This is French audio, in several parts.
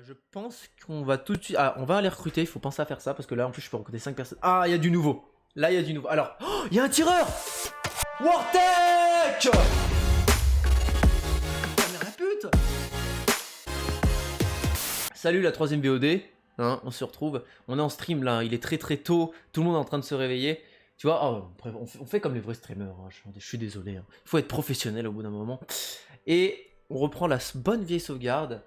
Je pense qu'on va tout de suite... Ah, on va aller recruter, il faut penser à faire ça, parce que là, en plus, je peux recruter 5 personnes. Ah, il y a du nouveau. Là, il y a du nouveau. Alors, oh, il y a un tireur Wartech. La pute. Salut, la troisième VOD. Hein, on se retrouve. On est en stream, là. Il est très très tôt. Tout le monde est en train de se réveiller. Tu vois, oh, on fait comme les vrais streamers. Hein. Je suis désolé. Hein. Il faut être professionnel au bout d'un moment. Et on reprend la bonne vieille sauvegarde.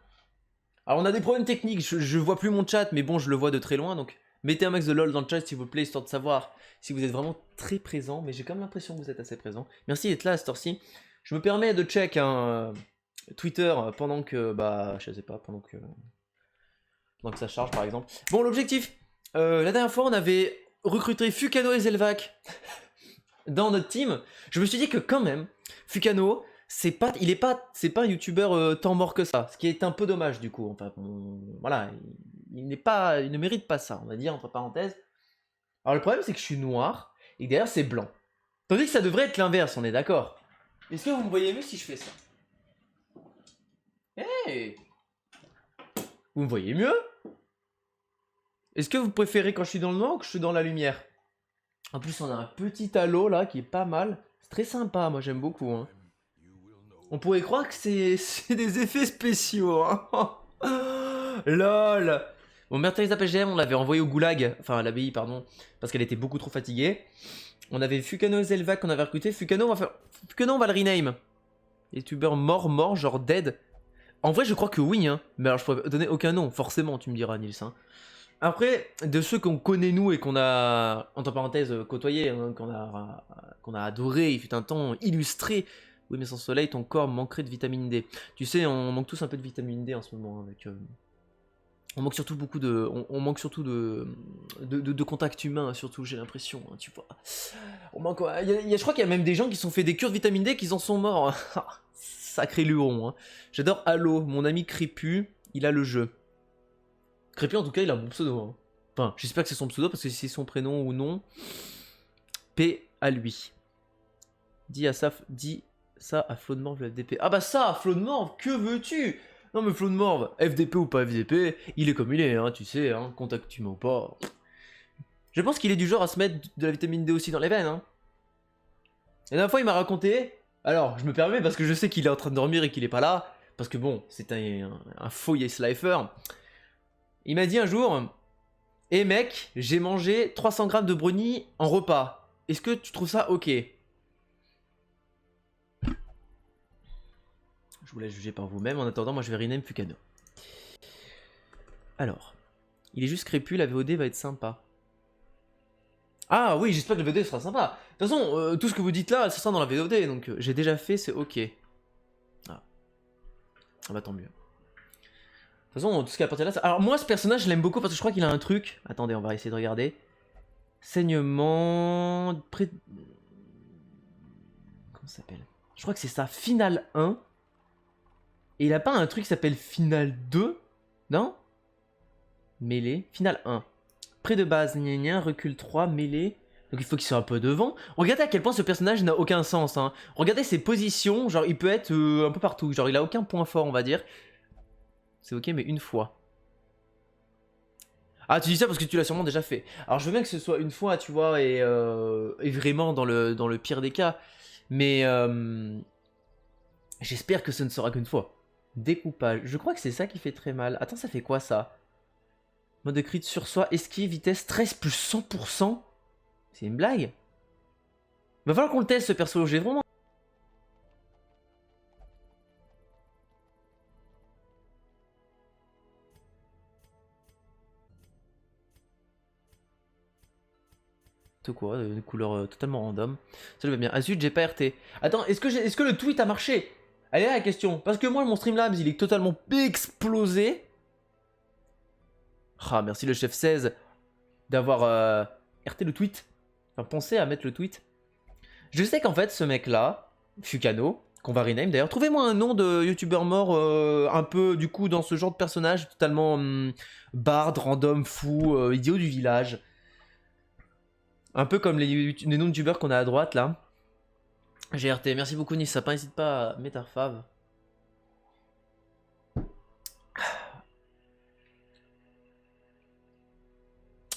Alors on a des problèmes techniques, je vois plus mon chat, mais bon, je le vois de très loin, donc mettez un max de LOL dans le chat s'il vous plaît, histoire de savoir si vous êtes vraiment très présent, mais j'ai quand même l'impression que vous êtes assez présent. Merci d'être là à cette heure-ci. Je me permets de check Twitter pendant que, bah, je sais pas, pendant que ça charge par exemple. Bon, l'objectif, la dernière fois on avait recruté Fukano et Zelvac dans notre team. Je me suis dit que quand même, Fukano... c'est pas un youtubeur tant mort que ça, ce qui est un peu dommage du coup. Enfin, voilà, il ne mérite pas ça, on va dire entre parenthèses. Alors le problème c'est que je suis noir et derrière c'est blanc. Tandis que ça devrait être l'inverse, on est d'accord. Est-ce que vous me voyez mieux si je fais ça? Hey, vous me voyez mieux? Est-ce que vous préférez quand je suis dans le noir ou que je suis dans la lumière? En plus on a un petit halo là qui est pas mal, c'est très sympa, moi j'aime beaucoup. Hein. On pourrait croire que c'est des effets spéciaux. Hein. LOL. Bon, Mertens PGM, on l'avait envoyé au goulag, enfin à l'abbaye, pardon, parce qu'elle était beaucoup trop fatiguée. On avait Fukano et Zelvac qu'on avait recruté. Fukano, on va le rename. YouTubeur mort, genre dead. En vrai, je crois que oui, hein. Mais alors, je pourrais donner aucun nom, forcément, tu me diras, Nils. Hein. Après, de ceux qu'on connaît nous et qu'on a, entre parenthèses, côtoyé, hein, qu'on a adoré, il fut un temps illustré. Oui, mais sans soleil, ton corps manquerait de vitamine D. Tu sais, on manque tous un peu de vitamine D en ce moment. Avec, on manque surtout beaucoup de... On manque surtout de contact humain, surtout, j'ai l'impression, hein, tu vois. On manque... je crois qu'il y a même des gens qui se sont fait des cures de vitamine D qui en sont morts. Sacré luron. Hein. J'adore Halo, mon ami Crépu, il a le jeu. Crépu, en tout cas, il a un bon pseudo. Hein. Enfin, j'espère que c'est son pseudo, parce que si c'est son prénom ou non, paix à lui. Dis ça à Flo de Morve, le FDP. Ah bah ça, Flo de Morve, que veux-tu? Non mais Flo de Morve, FDP ou pas FDP, il est comme il est, hein, tu sais, hein, contact humain ou pas. Je pense qu'il est du genre à se mettre de la vitamine D aussi dans les veines. Hein. La dernière fois, il m'a raconté... Alors, je me permets parce que je sais qu'il est en train de dormir et qu'il est pas là, parce que bon, c'est un faux yes lifer. Il m'a dit un jour... Eh mec, j'ai mangé 300 grammes de brownie en repas. Est-ce que tu trouves ça ok? Je vous laisse juger par vous-même. En attendant, moi je vais rename Fukano. Alors, il est juste crépus, la VOD va être sympa. Ah oui, j'espère que la VOD sera sympa. De toute façon, tout ce que vous dites là, ça sera dans la VOD, donc j'ai déjà fait, c'est ok. Ah bah tant mieux. De toute façon, tout ce qui est à partir de là... Alors moi, ce personnage, je l'aime beaucoup parce que je crois qu'il a un truc. Attendez, on va essayer de regarder. Saignement... Comment ça s'appelle? Je crois que c'est ça, Final 1. Et il a pas un truc qui s'appelle Final 2? Non? Mêlée. Final 1. Près de base, gna gna, recul 3, mêlée. Donc il faut qu'il soit un peu devant. Regardez à quel point ce personnage n'a aucun sens. Hein. Regardez ses positions, genre il peut être un peu partout. Genre il a aucun point fort, on va dire. C'est ok, mais une fois. Ah, tu dis ça parce que tu l'as sûrement déjà fait. Alors je veux bien que ce soit une fois, tu vois, et vraiment dans le pire des cas. Mais j'espère que ce ne sera qu'une fois. Découpage. Je crois que c'est ça qui fait très mal. Attends, ça fait quoi ça? Mode de crit sur soi, esquive, vitesse, stress plus 100%. C'est une blague. Va falloir qu'on le teste ce perso, j'ai vraiment... Quoi, une couleur totalement random. Ça le va bien. Ah zut, j'ai pas RT. Attends, est-ce que le tweet a marché? Allez là la question. Parce que moi, mon Streamlabs, il est totalement explosé. Ah, merci le chef 16 d'avoir RT le tweet. Enfin, pensez à mettre le tweet. Je sais qu'en fait, ce mec-là, Fukano, qu'on va rename d'ailleurs, trouvez-moi un nom de youtubeur mort un peu, du coup, dans ce genre de personnage, totalement barde, random, fou, idiot du village. Un peu comme les noms de youtubeurs qu'on a à droite, là. GRT, merci beaucoup Nice Sapin, n'hésite pas à mettre un fave.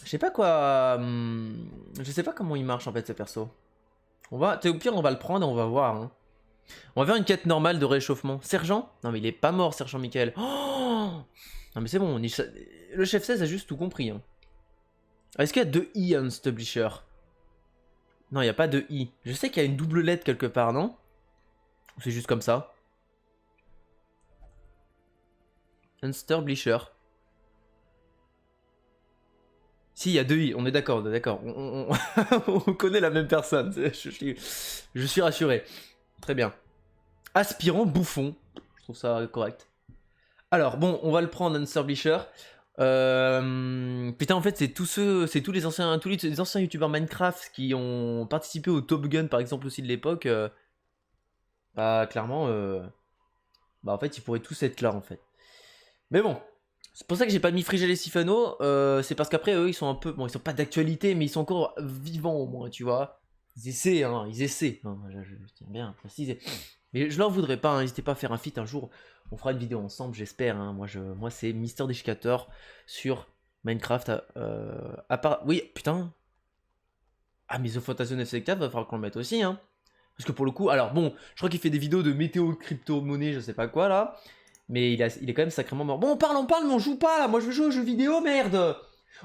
Je sais pas quoi... je sais pas comment il marche en fait ce perso. Au pire on va le prendre et on va voir. Hein. On va faire une quête normale de réchauffement. Sergent? Non mais il est pas mort Sergent Michael. Oh non mais c'est bon, le chef 16 a juste tout compris. Hein. Est-ce qu'il y a 2 I en Stublisher? Non, il n'y a pas de I. Je sais qu'il y a une double lettre quelque part, non? Ou c'est juste comme ça? Unsturblisher. Si, il y a 2 I, on est d'accord, on connaît la même personne, je suis rassuré. Très bien. Aspirant bouffon, je trouve ça correct. Alors, bon, on va le prendre, Unsturblisher. Putain, en fait, c'est tous les anciens youtubeurs Minecraft qui ont participé au Top Gun, par exemple, aussi de l'époque. Bah, clairement, bah, en fait, ils pourraient tous être là, en fait. Mais bon, c'est pour ça que j'ai pas mis Frigel et Sifano. C'est parce qu'après, eux, ils sont un peu... Bon, ils sont pas d'actualité, mais ils sont encore vivants, au moins, tu vois. Ils essaient, hein, ils essaient. Hein, je tiens bien à préciser. Mais je leur voudrais pas, hein, n'hésitez pas à faire un feat un jour. On fera une vidéo ensemble, j'espère. Hein. Moi c'est Mister Déchiquateur sur Minecraft. À part... Oui, putain. Ah, mais The Fantasy FC4, va falloir qu'on le mette aussi. Hein. Parce que pour le coup, alors bon, je crois qu'il fait des vidéos de météo, crypto-monnaie, je sais pas quoi là. Mais il est quand même sacrément mort. Bon, on parle, mais on joue pas là. Moi je veux jouer aux jeux vidéo, merde.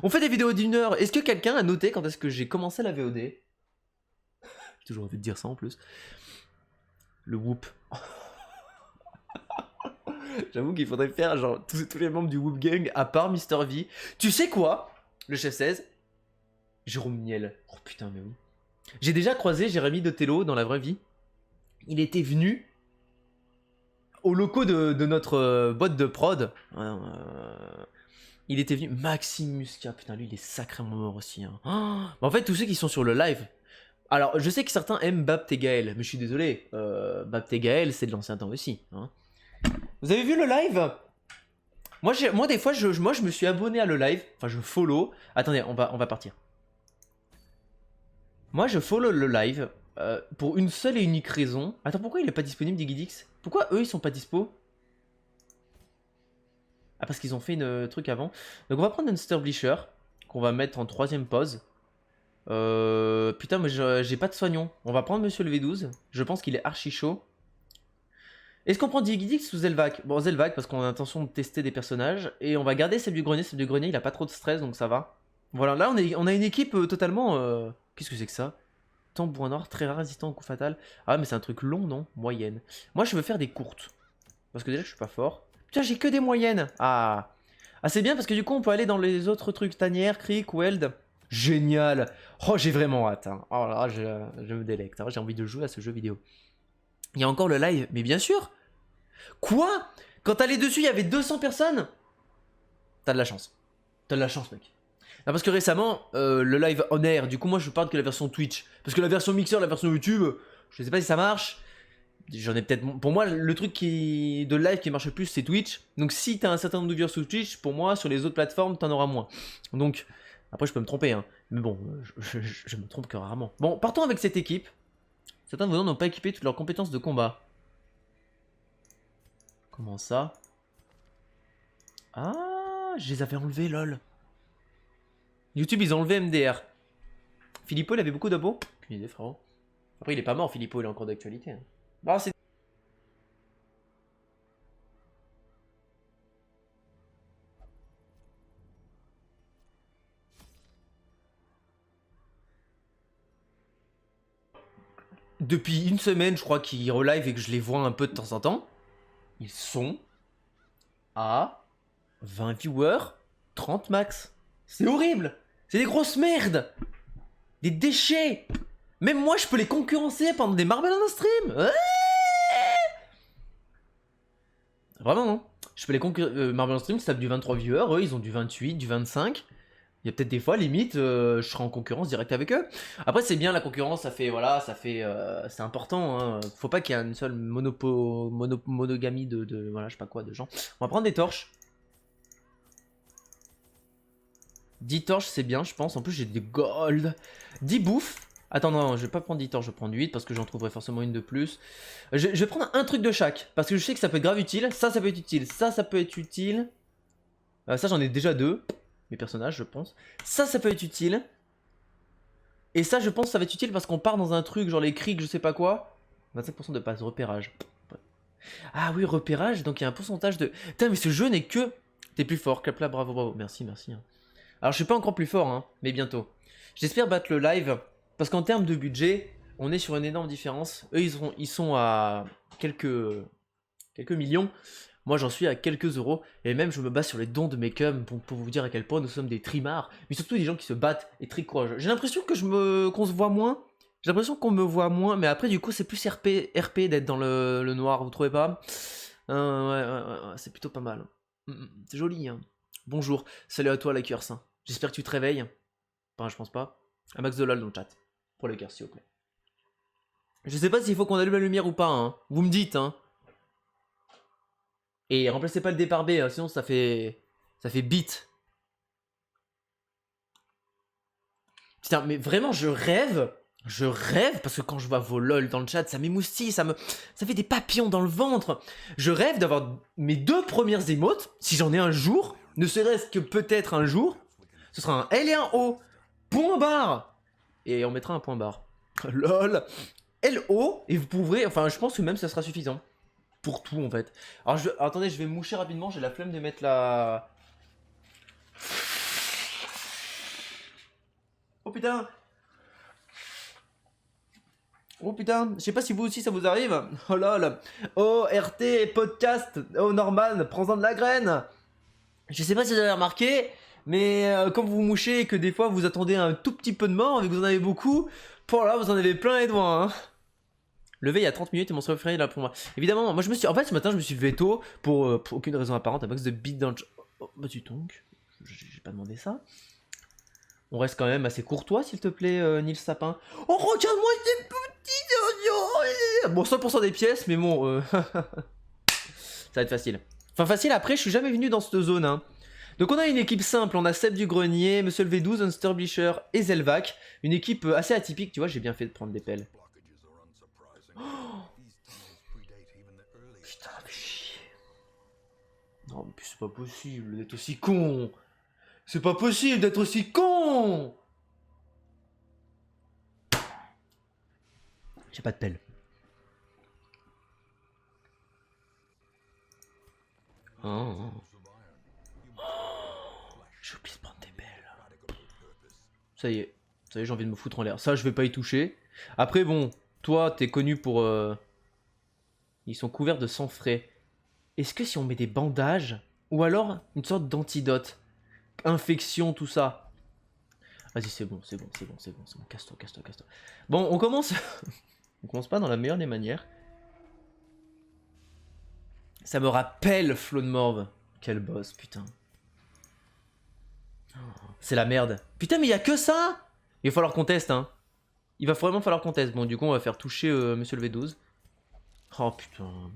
On fait des vidéos d'1 heure. Est-ce que quelqu'un a noté quand est-ce que j'ai commencé la VOD? J'ai toujours envie de dire ça en plus. Le whoop. J'avoue qu'il faudrait faire genre tous les membres du Whoop Gang à part Mister V. Tu sais quoi? Le chef 16. Jérôme Niel. Oh putain, mais oui. J'ai déjà croisé Jérémy de Tello dans la vraie vie. Il était venu au locaux de notre boîte de prod. Il était venu. Maxime Muscat. Putain, lui, il est sacrément mort aussi. Hein. Oh, en fait, tous ceux qui sont sur le live. Alors, je sais que certains aiment Bapt et Gaël, mais je suis désolé. Bapt et Gaël, c'est de l'ancien temps aussi. Hein. Vous avez vu le live? Moi, des fois, je me suis abonné à le live. Enfin, je follow. Attendez, on va partir. Moi, je follow le live pour une seule et unique raison. Attends, pourquoi il est pas disponible, Digidix? Pourquoi eux, ils sont pas dispo? Ah, parce qu'ils ont fait une truc avant. Donc, on va prendre un Sturblisher qu'on va mettre en 3ème pause. Putain, mais j'ai pas de soignon. On va prendre Monsieur le V12. Je pense qu'il est archi chaud. Est-ce qu'on prend Digidix ou Zelvac? Bon, Zelvac, parce qu'on a l'intention de tester des personnages. Et on va garder Seb du Grenier. Seb du Grenier, il a pas trop de stress, donc ça va. Voilà, là, on a une équipe totalement... Qu'est-ce que c'est que ça? Tambourin noir, très rare, résistant au coup fatal. Ah, mais c'est un truc long, non? Moyenne. Moi, je veux faire des courtes. Parce que déjà, je suis pas fort. Putain, j'ai que des moyennes. Ah. Ah, c'est bien, parce que du coup, on peut aller dans les autres trucs. Tanière, Creek, Weld. Génial. Oh, j'ai vraiment hâte. Hein. Oh là, je me délecte. Hein. J'ai envie de jouer à ce jeu vidéo. Il y a encore le live, mais bien sûr. Quoi? Quand t'allais dessus, il y avait 200 personnes? T'as de la chance. T'as de la chance, mec. Non, parce que récemment, le live on air, du coup, moi je parle que la version Twitch. Parce que la version Mixer, la version YouTube, je sais pas si ça marche. J'en ai peut-être. Pour moi, le truc de live qui marche le plus, c'est Twitch. Donc si t'as un certain nombre de viewers sur Twitch, pour moi, sur les autres plateformes, t'en auras moins. Donc, après, je peux me tromper, hein. Mais bon, je me trompe que rarement. Bon, partons avec cette équipe. Certains de vos n'ont pas équipé toutes leurs compétences de combat. Comment ça? Ah, je les avais enlevés, lol. YouTube, ils ont enlevé MDR. Philippot, il avait beaucoup d'abos? Aucune idée, frérot. Après, il est pas mort, Philippot, il est encore d'actualité. Hein. Ah, c'est... Depuis une semaine, je crois qu'ils relive et que je les vois un peu de temps en temps. Ils sont à 20 viewers, 30 max. C'est horrible. C'est des grosses merdes. Des déchets. Même moi, je peux les concurrencer pendant des marbles dans un stream. Ouais. Vraiment, non. Je peux les concurrencer. Marble en stream, ça tape du 23 viewers. Eux, ils ont du 28, du 25. Il y a peut-être des fois, limite, je serai en concurrence directe avec eux. Après, c'est bien la concurrence, ça fait, voilà, c'est important. Hein. Faut pas qu'il y ait une seule monogamie de, voilà, je sais pas quoi, de gens. On va prendre des torches. 10 torches, c'est bien, je pense. En plus, j'ai des gold. 10 bouffes. Attends, non, je vais pas prendre 10 torches, je vais prendre 8 parce que j'en trouverai forcément une de plus. Je vais prendre un truc de chaque parce que je sais que ça peut être grave utile. Ça peut être utile. Ça peut être utile. Ça, j'en ai déjà 2. mes personnages, je pense. Ça peut être utile. Et ça, je pense, ça va être utile parce qu'on part dans un truc, genre les criques, je sais pas quoi. 25% de passe, repérage. Ah oui, repérage, donc il y a un pourcentage de... Putain, mais ce jeu n'est que... T'es plus fort, clap là, bravo, bravo. Merci, merci. Alors, je suis pas encore plus fort, hein, mais bientôt. J'espère battre le live, parce qu'en termes de budget, on est sur une énorme différence. Eux, ils sont à quelques millions. Moi, j'en suis à quelques euros. Et même, je me base sur les dons de mes cums pour vous dire à quel point nous sommes des trimards. Mais surtout des gens qui se battent et très courageux. J'ai l'impression que qu'on se voit moins. J'ai l'impression qu'on me voit moins. Mais après, du coup, c'est plus RP d'être dans le noir. Vous trouvez pas? Ouais, c'est plutôt pas mal. C'est joli, hein. Bonjour. Salut à toi, Lakers. J'espère que tu te réveilles. Enfin, je pense pas. Un max de lol dans le chat. Pour les cœurs, s'il vous plaît. Je sais pas s'il faut qu'on allume la lumière ou pas, hein. Vous me dites, hein. Et remplacez pas le départ B, hein, sinon ça fait bit. Putain, mais vraiment, je rêve, parce que quand je vois vos lol dans le chat, ça m'émoustille, ça fait des papillons dans le ventre. Je rêve d'avoir mes 2 premières émotes, si j'en ai un jour, ne serait-ce que peut-être un jour. Ce sera un L et un O, point barre. Et on mettra un point barre. Lol. LO, et vous pourrez, enfin je pense que même ça sera suffisant. Pour tout en fait. Alors attendez, je vais me moucher rapidement, j'ai la flemme de mettre la... Oh putain. Oh putain, je sais pas si vous aussi ça vous arrive. Oh lol. Oh RT, podcast. Oh Norman, prends-en de la graine. Je sais pas si vous avez remarqué, mais quand vous mouchez et que des fois vous attendez un tout petit peu de mort et que vous en avez beaucoup, pour là vous en avez plein les doigts, hein. Levé il y a 30 minutes et mon sommeil fréné là pour moi. Évidemment, moi je me suis... En fait ce matin je me suis levé tôt pour aucune raison apparente, un max de beat dans le... Oh, bah dis donc, j'ai pas demandé ça. On reste quand même assez courtois s'il te plaît, Nils Sapin. Oh regarde-moi ces petits oignons. Bon 100% des pièces mais bon... ça va être facile. Enfin facile après je suis jamais venu dans cette zone, hein. Donc on a une équipe simple, on a Seb du Grenier, Monsieur le V12, Unsterblisher et Zelvac. Une équipe assez atypique, tu vois, j'ai bien fait de prendre des pelles. Putain, mais chier. Non, mais c'est pas possible d'être aussi con. C'est pas possible d'être aussi con. J'ai pas de pelle. Oh. J'ai oublié de prendre des pelles. Ça y est, j'ai envie de me foutre en l'air. Ça, je vais pas y toucher. Après, bon, toi, t'es connu pour... Ils sont couverts de sang frais. Est-ce que si on met des bandages, ou alors une sorte d'antidote, infection, tout ça. Vas-y, c'est bon. Casse-toi. Bon, on commence. On commence pas dans la meilleure des manières. Ça me rappelle Flo de Morve. Quel boss, putain. C'est la merde. Putain, mais il y a que ça. Il va falloir qu'on teste, hein. Il va vraiment falloir qu'on teste. Bon, du coup, on va faire toucher Monsieur le V12. Oh, putain.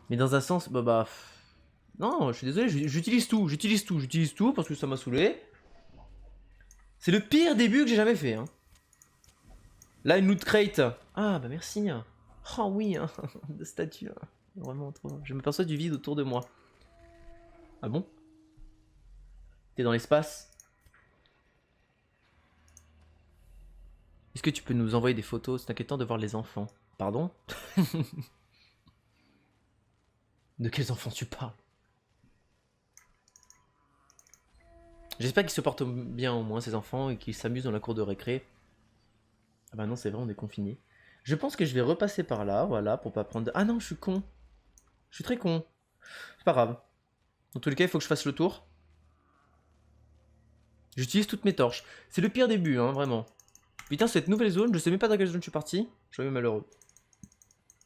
Mais dans un sens, bah... Non, je suis désolé, j'utilise tout parce que ça m'a saoulé. C'est le pire début que j'ai jamais fait, hein. Là, une loot crate. Ah, bah merci. Oh oui, hein. De statue. Vraiment trop. Je m'aperçois du vide autour de moi. Ah bon? T'es dans l'espace? Est-ce que tu peux nous envoyer des photos? C'est inquiétant de voir les enfants. Pardon? De quels enfants tu parles? J'espère qu'ils se portent bien au moins ces enfants et qu'ils s'amusent dans la cour de récré. Ah bah non, c'est vrai, on est confinés. Je pense que je vais repasser par là, voilà, pour pas prendre... Ah non, je suis con. Je suis très con. C'est pas grave. Dans tous les cas, il faut que je fasse le tour. J'utilise toutes mes torches. C'est le pire début, hein, vraiment. Putain, cette nouvelle zone, je sais même pas dans quelle zone je suis parti. Je suis malheureux.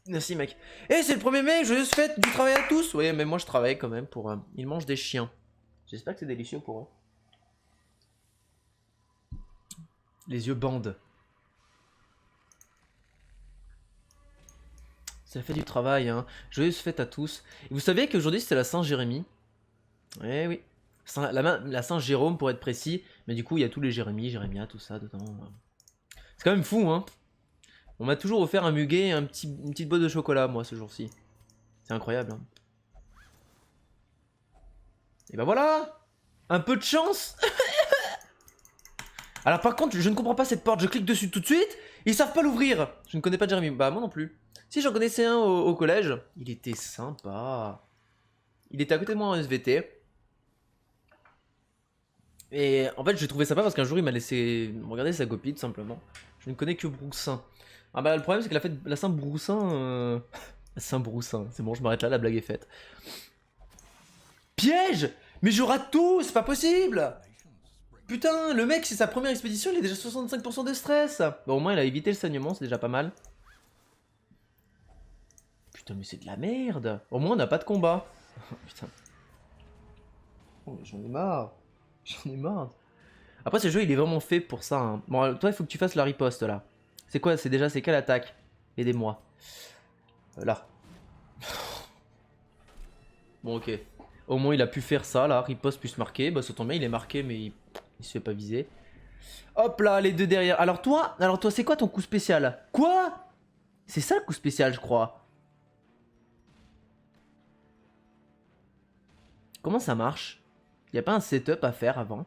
Merci, mec. Eh, c'est le 1er mai, je fête du travail à tous. Oui, mais moi, je travaille quand même pour... Ils mangent des chiens. J'espère que c'est délicieux pour eux. Les yeux bandent. Ça fait du travail, hein. Joyeuse fête à tous. Et vous savez qu'aujourd'hui, c'est la Saint-Jérémie. Eh oui. La Saint-Jérôme, pour être précis. Mais du coup, il y a tous les Jérémy, Jérémia, tout ça dedans. C'est quand même fou, hein. On m'a toujours offert un muguet et une petite boîte de chocolat, moi, ce jour-ci. C'est incroyable, hein. Et bah voilà. Un peu de chance. Alors par contre, je ne comprends pas cette porte. Je clique dessus tout de suite. Ils savent pas l'ouvrir. Je ne connais pas Jeremy. Bah moi non plus. Si j'en connaissais un au collège. Il était sympa. Il était à côté de moi en SVT. Et en fait, j'ai trouvé sympa parce qu'un jour, il m'a laissé regarder sa copie, tout simplement. Je ne connais que Broussin. Ah bah, le problème, c'est que la Saint-Broussin... Saint-Broussin, c'est bon, je m'arrête là, la blague est faite. Piège! Mais je rate tout, c'est pas possible! Putain, le mec, c'est sa première expédition, il a déjà 65% de stress. Bon, au moins, il a évité le saignement, c'est déjà pas mal. Putain, mais c'est de la merde. Au moins, on n'a pas de combat. Putain. Oh, j'en ai marre. J'en ai marre. Après, ce jeu, il est vraiment fait pour ça. Hein. Bon, toi, il faut que tu fasses la riposte, là. C'est quoi? C'est quelle attaque? Aidez-moi. Là. Bon, ok. Au moins, il a pu faire ça, là. Riposte plus marqué. Bah, ça tombe bien, il est marqué, mais il se fait pas viser. Hop là, les deux derrière. Alors toi, c'est quoi ton coup spécial? Quoi? C'est ça le coup spécial, je crois. Comment ça marche? Y a pas un setup à faire avant?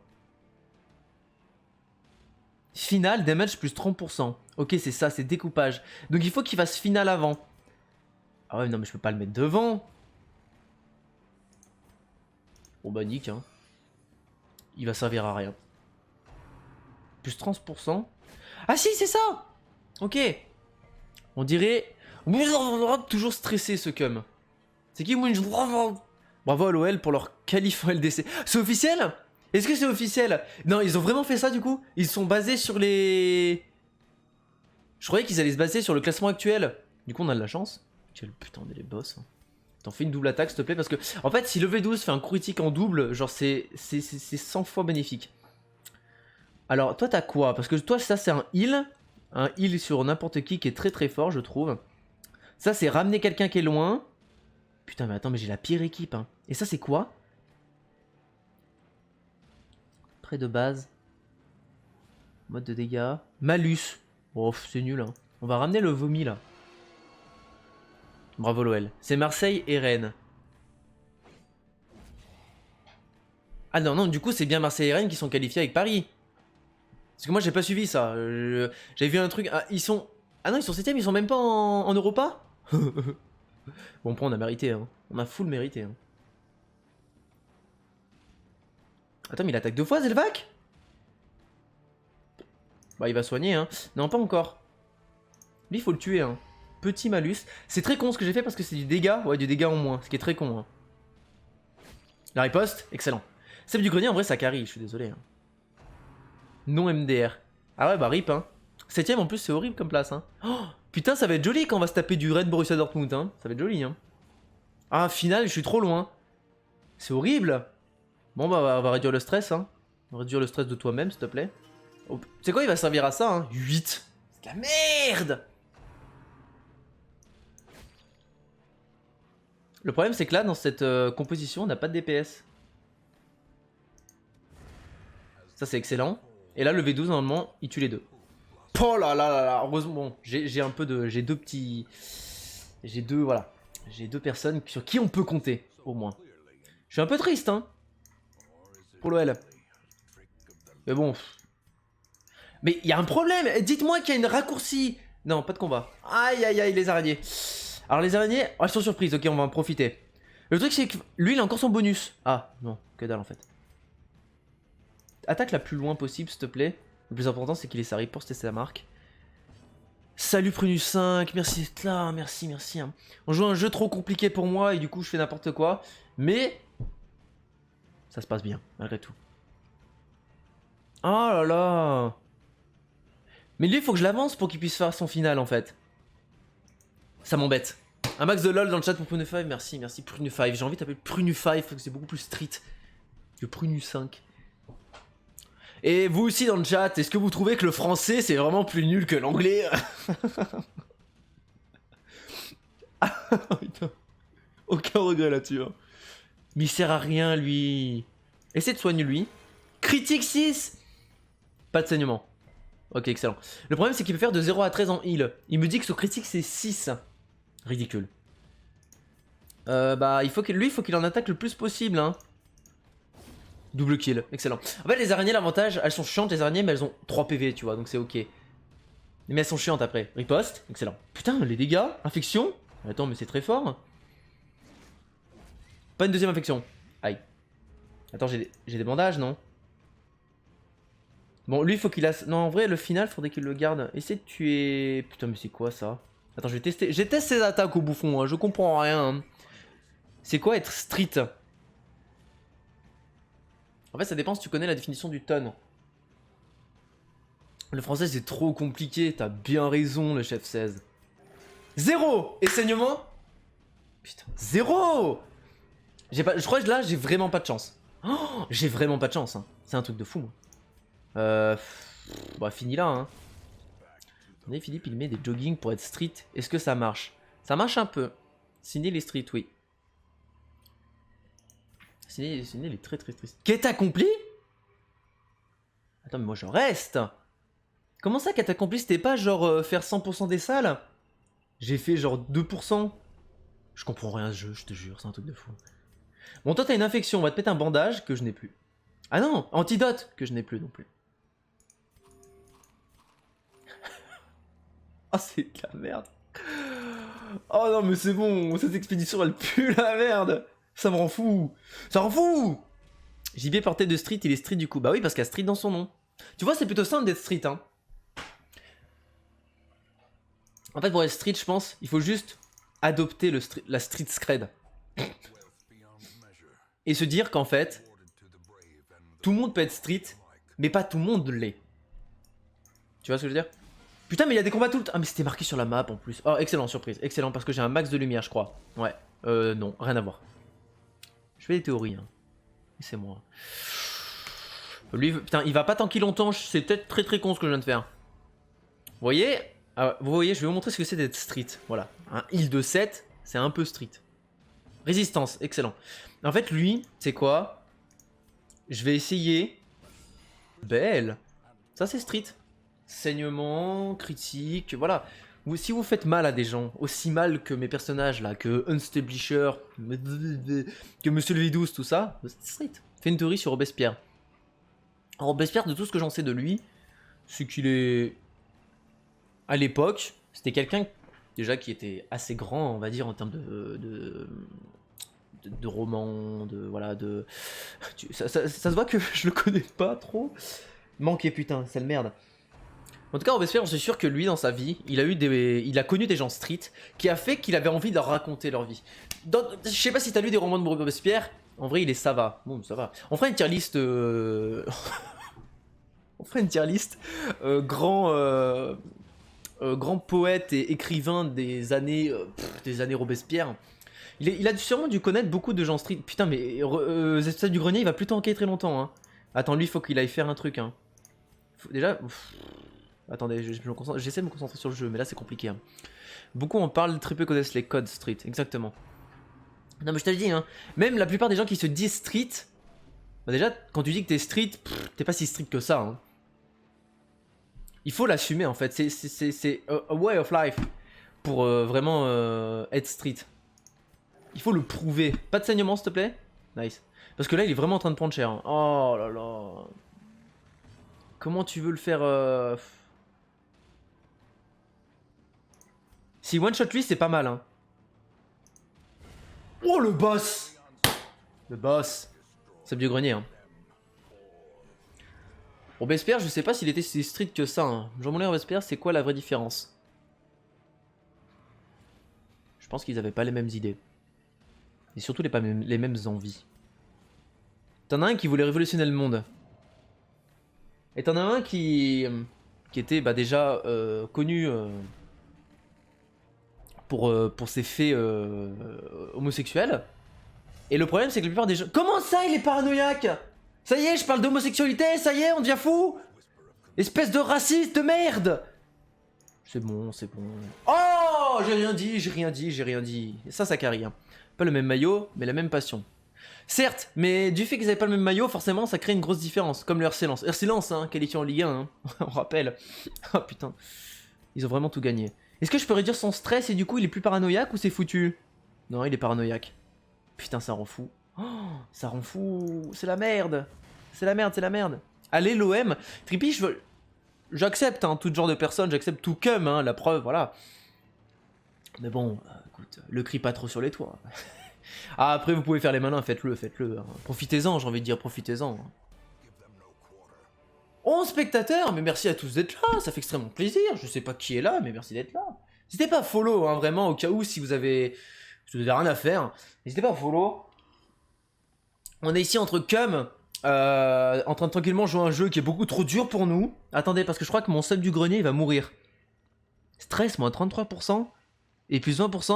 Final, damage plus 30%. Ok, c'est ça, c'est découpage. Donc il faut qu'il fasse final avant. Ah ouais, non, mais je peux pas le mettre devant. Bon bah nique, hein. Il va servir à rien. Plus 30%. Ah si, c'est ça. Ok. On dirait... Toujours stressé ce cum. C'est qui moi? Bravo à l'OL pour leur qualif en LDC. C'est officiel? Est-ce que c'est officiel? Non, ils ont vraiment fait ça du coup? Ils sont basés sur les... Je croyais qu'ils allaient se baser sur le classement actuel. Du coup, on a de la chance. Quel putain de les boss. Hein. T'en fais une double attaque, s'il te plaît, parce que... En fait, si le V12 fait un critique en double, genre, c'est 100 fois bénéfique. Alors, toi, t'as quoi? Parce que toi, ça, c'est un heal. Un heal sur n'importe qui est très très fort, je trouve. Ça, c'est ramener quelqu'un qui est loin. Putain, mais attends, mais j'ai la pire équipe. Hein. Et ça, c'est quoi? Près de base. Mode de dégâts. Malus. Oh, c'est nul. Hein. On va ramener le vomi, là. Bravo, l'OL. C'est Marseille et Rennes. Ah non, non, du coup, c'est bien Marseille et Rennes qui sont qualifiés avec Paris. Parce que moi, j'ai pas suivi ça. J'avais vu un truc... Ah, ils sont... Ah non, ils sont 7ème, ils sont même pas en Europa. Bon, on a mérité. Hein. On a full mérité. Hein. Attends, mais il attaque 2 fois, Zelvac? Bah, il va soigner, hein. Non, pas encore. Lui, il faut le tuer, hein. Petit malus. C'est très con ce que j'ai fait parce que c'est du dégât. Ouais, du dégât en moins. Ce qui est très con, hein. La riposte, excellent. Seb du grenier, en vrai, ça carry, je suis désolé. Hein. Non MDR. Ah ouais, bah rip, hein. 7ème en plus, c'est horrible comme place, hein. Oh, putain, ça va être joli quand on va se taper du Red Borussia Dortmund, hein. Ça va être joli, hein. Ah, final, je suis trop loin. C'est horrible. Bon, bah, on va réduire le stress, hein. On va réduire le stress de toi-même, s'il te plaît. Oh, c'est quoi, il va servir à ça, hein. 8. C'est de la merde. Le problème, c'est que là, dans cette composition, on n'a pas de DPS. Ça, c'est excellent. Et là, le V12, normalement, il tue les deux. Oh là là là là. Heureusement, bon, j'ai un peu de... J'ai deux petits... J'ai deux, voilà. J'ai deux personnes sur qui on peut compter, au moins. Je suis un peu triste, hein. Pour l'OL. Mais bon. Mais il y a un problème. Dites-moi qu'il y a une raccourcie. Non, pas de combat. Aïe, aïe, aïe, les araignées. Alors, les araignées, oh, elles sont surprises. Ok, on va en profiter. Le truc, c'est que lui, il a encore son bonus. Ah, non, que dalle, en fait. Attaque la plus loin possible, s'il te plaît. Le plus important, c'est qu'il ait sa riposte et sa marque. Salut Prunus 5, merci d'être là, merci, merci. Hein. On joue un jeu trop compliqué pour moi et du coup, je fais n'importe quoi. Mais ça se passe bien, malgré tout. Oh là là. Mais lui, il faut que je l'avance pour qu'il puisse faire son final, en fait. Ça m'embête. Un max de lol dans le chat pour Prunu5, merci, merci Prunu5. J'ai envie de t'appeler Prunu5 parce que c'est beaucoup plus street que Prunu5. Et vous aussi dans le chat, est-ce que vous trouvez que le français c'est vraiment plus nul que l'anglais? Aucun regret là-dessus. Hein. Mais il sert à rien lui. Essaie de soigner lui. Critique 6. Pas de saignement. Ok, excellent. Le problème c'est qu'il peut faire de 0 à 13 en heal. Il me dit que son critique c'est 6. Ridicule. Bah il faut qu'il en attaque le plus possible. Hein. Double kill, excellent. En fait, les araignées, l'avantage, elles sont chiantes, les araignées, mais elles ont 3 PV, tu vois, donc c'est ok. Mais elles sont chiantes après. Riposte, excellent. Putain, les dégâts, infection. Attends, mais c'est très fort. Pas une deuxième infection. Aïe. Attends, j'ai des bandages, non? Bon, lui, il faut qu'il a... Non, en vrai, le final, faudrait qu'il le garde. Essaye de tuer... Putain, mais c'est quoi, ça? Attends, je vais tester... J'ai testé ses attaques au bouffon, hein. Je comprends rien. Hein. C'est quoi être street? En fait, ça dépend si tu connais la définition du ton. Le français, c'est trop compliqué. T'as bien raison, le chef 16. 0 et saignement. Putain, 0. Je crois que là, j'ai vraiment pas de chance. Oh, j'ai vraiment pas de chance. Hein. C'est un truc de fou, moi. Bah, fini là, hein. Attendez, Philippe, il met des jogging pour être street. Est-ce que ça marche? Ça marche un peu. Signer les streets, oui. Signer les très très tristes. Quête accomplie? Attends, mais moi je reste. Comment ça, quête accomplie? C'était pas genre faire 100% des salles? J'ai fait genre 2%. Je comprends rien à ce jeu, je te jure, c'est un truc de fou. Bon, toi t'as une infection, on va te mettre un bandage que je n'ai plus. Ah non, antidote que je n'ai plus non plus. Oh, c'est de la merde. Oh non, mais c'est bon, cette expédition elle pue la merde. Ça me rend fou. Ça rend fou. JB porté de street, il est street du coup. Bah oui, parce qu'il y a street dans son nom. Tu vois, c'est plutôt simple d'être street, hein. En fait, pour être street, je pense, il faut juste adopter la street cred. Et se dire qu'en fait, tout le monde peut être street, mais pas tout le monde l'est. Tu vois ce que je veux dire? Putain, mais il y a des combats tout le temps. Ah, mais c'était marqué sur la map en plus. Oh, excellent, surprise. Excellent, parce que j'ai un max de lumière, je crois. Ouais. Non, rien à voir. Je fais des théories, hein. C'est moi. Lui, putain, il va pas tant qu'il longtemps. C'est peut-être très très con ce que je viens de faire. Vous voyez? Vous voyez, je vais vous montrer ce que c'est d'être street. Voilà. Un heal de 7, c'est un peu street. Résistance, excellent. En fait, lui, c'est quoi? Je vais essayer. Belle. Ça, c'est street. Saignement, critique, voilà. Si vous faites mal à des gens, aussi mal que mes personnages là, que Unstablisher, que Monsieur le V12, tout ça, c'est street. Fais une théorie sur Robespierre. Alors, Robespierre, de tout ce que j'en sais de lui, c'est qu'il est... À l'époque, c'était quelqu'un déjà qui était assez grand, on va dire, en termes de romans, voilà, ça se voit que je le connais pas trop. Manqué, putain, c'est le merde. En tout cas, Robespierre, je suis sûr que lui, dans sa vie, il a connu des gens street qui a fait qu'il avait envie de leur raconter leur vie. Je sais pas si t'as lu des romans de Robespierre. En vrai, ça va. Bon, ça va. On fera une tier list. On fera une tier list. Grand poète et écrivain des années Robespierre. Il a sûrement dû connaître beaucoup de gens street. Putain, mais Zesta du Grenier, il va plutôt enquêter très longtemps. Hein. Attends, lui, il faut qu'il aille faire un truc. Hein. Déjà. Attendez, j'essaie de me concentrer sur le jeu, mais là c'est compliqué. Hein. Beaucoup en parlent, très peu connaissent les codes street, exactement. Non mais je te le dis, hein, même la plupart des gens qui se disent street, bah déjà, quand tu dis que t'es street, t'es pas si street que ça. Hein. Il faut l'assumer en fait, c'est a way of life pour vraiment être street. Il faut le prouver. Pas de saignement s'il te plaît? Nice. Parce que là il est vraiment en train de prendre cher. Hein. Oh là là. Comment tu veux le faire Si one shot lui, c'est pas mal, hein. Oh, le boss! Le boss. C'est du grenier, hein. Robespierre, je sais pas s'il était si street que ça, hein. Jean-Moulin et Robespierre, c'est quoi la vraie différence? Je pense qu'ils avaient pas les mêmes idées. Et surtout les mêmes envies. T'en as un qui voulait révolutionner le monde. Et t'en as un qui était bah, déjà connu... pour ses faits homosexuels. Et le problème, c'est que la plupart des gens... Comment ça, il est paranoïaque? Ça y est, je parle d'homosexualité, ça y est, on devient fou? Espèce de raciste de merde! C'est bon, c'est bon. Oh, j'ai rien dit, j'ai rien dit, j'ai rien dit. Et ça carry. Hein. Pas le même maillot, mais la même passion. Certes, mais du fait qu'ils avaient pas le même maillot, forcément, ça crée une grosse différence. Comme le RC Lens. RC Lens, hein, qualifié en Ligue 1, hein. On rappelle. Oh putain. Ils ont vraiment tout gagné. Est-ce que je peux réduire son stress et du coup il est plus paranoïaque ou c'est foutu? Non, il est paranoïaque. Putain, ça rend fou. Oh, ça rend fou. C'est la merde. C'est la merde, c'est la merde. Allez, l'OM. Trippy, j'accepte, hein, tout genre de personnes, j'accepte tout cum, hein, la preuve, voilà. Mais bon, écoute, le crie pas trop sur les toits. Ah, après, vous pouvez faire les malins, faites-le, faites-le. Hein. Profitez-en, j'ai envie de dire, profitez-en. 11 spectateurs, mais merci à tous d'être là, ça fait extrêmement plaisir. Je sais pas qui est là, mais merci d'être là. N'hésitez pas à follow, hein, vraiment, au cas où, si vous avez rien à faire. N'hésitez pas à follow. On est ici entre cum, en train de tranquillement jouer à un jeu qui est beaucoup trop dur pour nous. Attendez, parce que je crois que mon sub du grenier, il va mourir. Stress, moins 33%. Et plus 20%.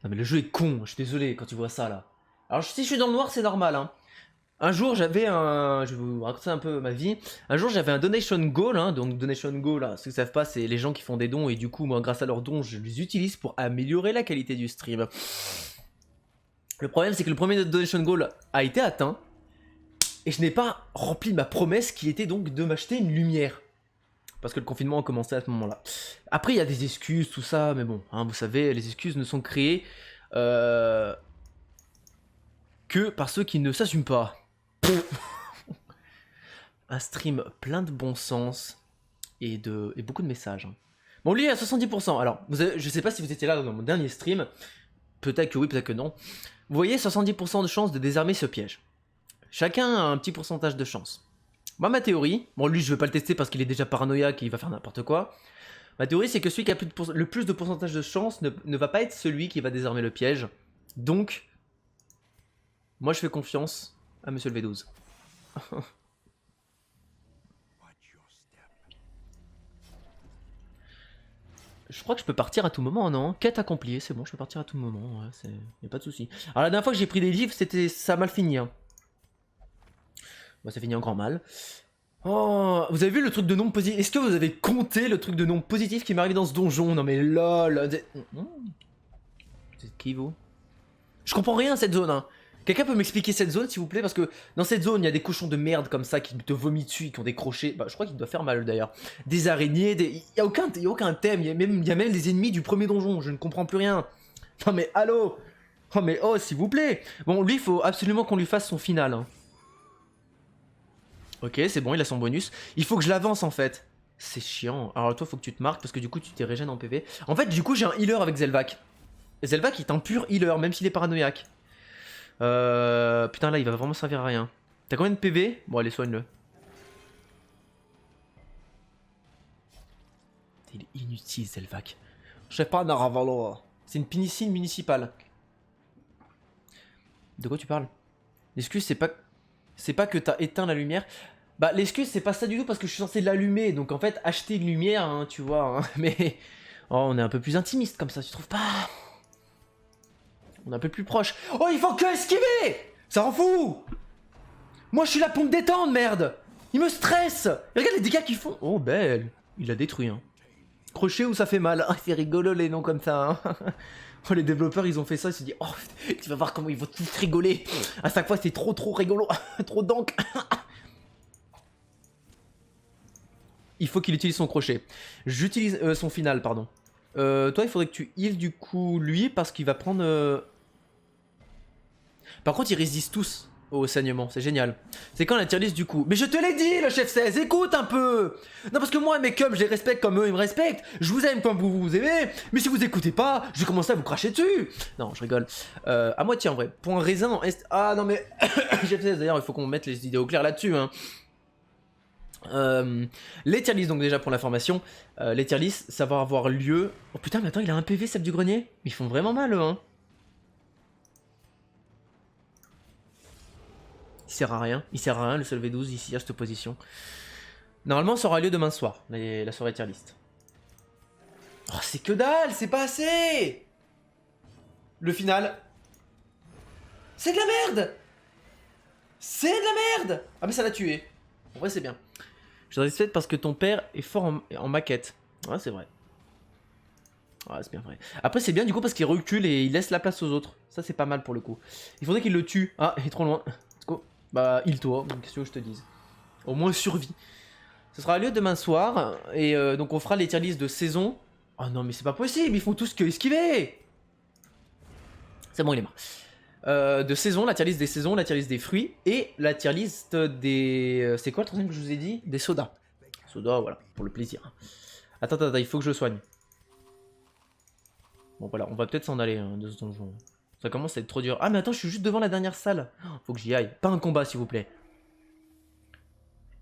Non mais le jeu est con, je suis désolé quand tu vois ça là. Alors si je suis dans le noir, c'est normal, hein. Un jour, j'avais un... Je vais vous raconter un peu ma vie. Un jour, j'avais un donation goal, hein. Donc donation goal, là, ceux qui ne savent pas, c'est les gens qui font des dons. Et du coup, moi, grâce à leurs dons, je les utilise pour améliorer la qualité du stream. Le problème, c'est que le premier donation goal a été atteint. Et je n'ai pas rempli ma promesse qui était donc de m'acheter une lumière. Parce que le confinement a commencé à ce moment-là. Après, il y a des excuses, tout ça. Mais bon, hein, vous savez, les excuses ne sont créées que par ceux qui ne s'assument pas. Un stream plein de bon sens et beaucoup de messages. Bon, lui, il est à 70%. Alors, je sais pas si vous étiez là dans mon dernier stream. Peut-être que oui, peut-être que non. Vous voyez, 70% de chance de désarmer ce piège. Chacun a un petit pourcentage de chance. Moi, ma théorie... Bon, lui, je vais pas le tester parce qu'il est déjà paranoïaque et il va faire n'importe quoi. Ma théorie, c'est que celui qui a le plus de pourcentage de chance ne va pas être celui qui va désarmer le piège. Donc, moi, je fais confiance à Monsieur le V12. Je crois que je peux partir à tout moment, non? Quête accomplie, c'est bon, je peux partir à tout moment, ouais, y'a pas de souci. Alors la dernière fois que j'ai pris des livres, ça a mal fini, hein. Bon, ça finit encore mal. Oh, vous avez vu le truc de nombre positif? Est-ce que vous avez compté le truc de nombre positif qui m'est arrivé dans ce donjon? Non mais lol. C'est qui vous? Je comprends rien à cette zone, hein. Quelqu'un peut m'expliquer cette zone, s'il vous plaît? Parce que dans cette zone, il y a des cochons de merde comme ça qui te vomissent dessus, qui ont des crochets. Bah, je crois qu'il doit faire mal d'ailleurs. Des araignées, il y a aucun thème. Il y a même des ennemis du premier donjon. Je ne comprends plus rien. Non mais allô? Oh mais oh, s'il vous plaît. Bon, lui, il faut absolument qu'on lui fasse son final. Hein. Ok, c'est bon, il a son bonus. Il faut que je l'avance en fait. C'est chiant. Alors toi, faut que tu te marques parce que du coup, tu t'es régène en PV. En fait, du coup, j'ai un healer avec Zelvac. Zelvac est un pur healer, même s'il est paranoïaque. Putain, là, il va vraiment servir à rien. T'as combien de PV? Bon, allez, soigne-le. Il est inutile, Zelvac. Je sais pas, Naravalo. C'est une pénicilline municipale. De quoi tu parles? L'excuse, c'est pas que t'as éteint la lumière. Bah, l'excuse, c'est pas ça du tout parce que je suis censé l'allumer. Donc, en fait, acheter une lumière, hein, tu vois. Hein. Mais... Oh, on est un peu plus intimiste comme ça, tu trouves pas? On est un peu plus proche. Oh, il faut que esquiver! Ça rend fou! Moi, je suis là pour me détendre, merde! Il me stresse! Et regarde les dégâts qu'ils font! Oh, belle! Il l'a détruit, hein. Crochet où ça fait mal. Ah, c'est rigolo les noms comme ça, hein. Oh, les développeurs, ils ont fait ça, ils se sont dit, oh, tu vas voir comment ils vont tous rigoler. À chaque fois, c'est trop rigolo. Trop dank. Il faut qu'il utilise son crochet. J'utilise son final, pardon. Toi, il faudrait que tu heal du coup lui parce qu'il va prendre... Par contre, ils résistent tous au saignement, c'est génial. C'est quand la tier list du coup. Mais je te l'ai dit, le chef 16, écoute un peu. Non, parce que moi, mes cums, je les respecte comme eux, ils me respectent. Je vous aime comme vous aimez. Mais si vous écoutez pas, je vais commencer à vous cracher dessus. Non, je rigole. À moitié en vrai. Point raisin en est... Ah non mais... chef 16, d'ailleurs, il faut qu'on mette les idées au clair là-dessus, hein. Les tier list donc déjà pour l'information, les tier list ça va avoir lieu. Oh putain mais attends il a un PV Seb du grenier. Ils font vraiment mal eux hein. Il sert à rien le seul V12 ici à cette position. Normalement ça aura lieu demain soir, la soirée tier list. Oh c'est que dalle, c'est pas assez. Le final. C'est de la merde. C'est de la merde. Ah mais ça l'a tué. En vrai c'est bien. Je respecte parce que ton père est fort en maquette. Ouais, c'est vrai. Ouais, c'est bien vrai. Après, c'est bien du coup parce qu'il recule et il laisse la place aux autres. Ça, c'est pas mal pour le coup. Il faudrait qu'il le tue. Ah, il est trop loin. Let's go. Bah, heal-toi. Qu'est-ce que je te dise? Au moins, survie. Ce sera lieu demain soir. Et donc, on fera les tier list de saison. Oh non, mais c'est pas possible. Ils font tous que esquiver. C'est bon, il est mort. de saison, la tier list des saisons, la tier list des fruits et la tier list des... c'est quoi le troisième que je vous ai dit? Des sodas. Sodas, voilà, pour le plaisir. Attends, il faut que je le soigne. Bon voilà, on va peut-être s'en aller de ce donjon. Ça commence à être trop dur. Ah mais attends, je suis juste devant la dernière salle. Faut que j'y aille. Pas un combat s'il vous plaît.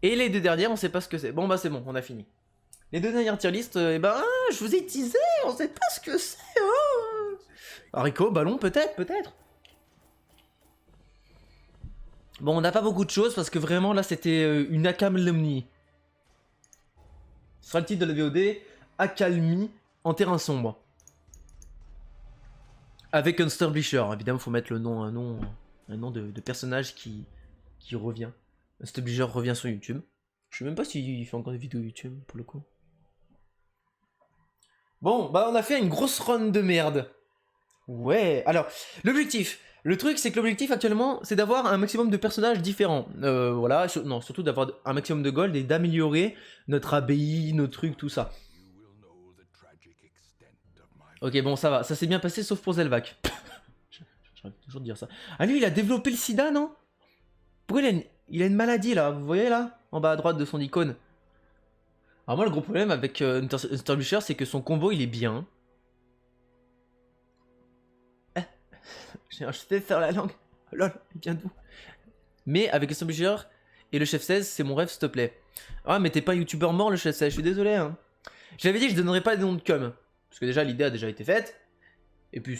Et les deux dernières, on sait pas ce que c'est. Bon bah c'est bon, on a fini. Les deux dernières tier list, eh ben, je vous ai teasé, on sait pas ce que c'est. Oh, haricot, ballon, peut-être. Bon, on n'a pas beaucoup de choses parce que vraiment là c'était une accalmie. Ce sera le titre de la VOD, accalmie en terrain sombre. Avec un Sturblisher, évidemment faut mettre le nom, un nom de personnage qui revient. Un Sturblisher revient sur YouTube. Je sais même pas s'il fait encore des vidéos YouTube pour le coup. Bon, bah on a fait une grosse run de merde. Ouais, alors, l'objectif. Le truc, c'est que l'objectif actuellement, c'est d'avoir un maximum de personnages différents. Voilà, non, surtout d'avoir un maximum de gold et d'améliorer notre abbaye, nos trucs, tout ça. Ok, bon, ça va, ça s'est bien passé, sauf pour Zelvac. J'arrête toujours de dire ça. Ah, lui, il a développé le sida, non? Pourquoi il a une maladie, là? Vous voyez, là? En bas à droite de son icône. Alors moi, le gros problème avec Sturblisher, c'est que son combo, il est bien. J'ai acheté faire la langue. Lol, il vient d'où? Mais avec le Sturblisher et le chef 16, c'est mon rêve, s'il te plaît. Ah, mais t'es pas youtubeur mort, le chef 16, je suis désolé. Hein. J'avais dit que je donnerais pas des noms de com. Parce que déjà, l'idée a déjà été faite. Et puis,